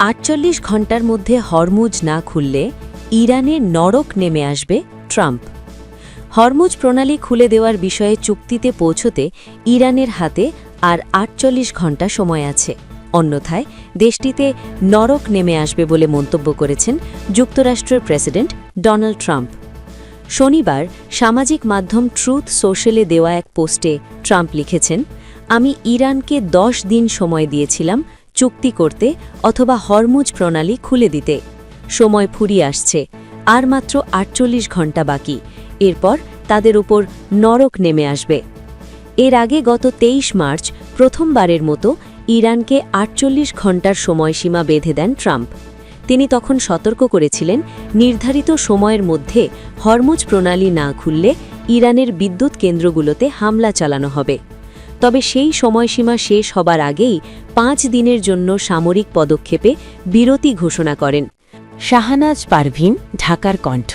৪৮ ঘণ্টার মধ্যে হরমুজ না খুললে ইরানে নরক নেমে আসবে ট্রাম্প। হরমুজ প্রণালী খুলে দেওয়ার বিষয়ে চুক্তিতে পৌঁছতে ইরানের হাতে আর ৪৮ ঘণ্টা সময় আছে, অন্যথায় দেশটিতে নরক নেমে আসবে বলে মন্তব্য করেছেন যুক্তরাষ্ট্রের প্রেসিডেন্ট ডোনাল্ড ট্রাম্প। শনিবার সামাজিক মাধ্যম ট্রুথ সোশ্যালে দেওয়া এক পোস্টে ট্রাম্প লিখেছেন, আমি ইরানকে ১০ দিন সময় দিয়েছিলাম চুক্তি করতে অথবা হরমুজ প্রণালী খুলে দিতে। সময় ফুরিয়ে আসছে, আর মাত্র ৪৮ ঘণ্টা বাকি, এরপর তাদের উপর নরক নেমে আসবে। এর আগে গত ২৩ মার্চ প্রথমবারের মতো ইরানকে ৪৮ ঘণ্টার সময়সীমা বেঁধে দেন ট্রাম্প। তিনি তখন সতর্ক করেছিলেন, নির্ধারিত সময়ের মধ্যে হরমুজ প্রণালী না খুললে ইরানের বিদ্যুৎ কেন্দ্রগুলোতে হামলা চালানো হবে। তবে সেই সময়সীমা শেষ হবার আগেই ৫ দিনের জন্য সামরিক পদক্ষেপে বিরতি ঘোষণা করেন। শাহনাজ পারভীন, ঢাকার কণ্ঠ।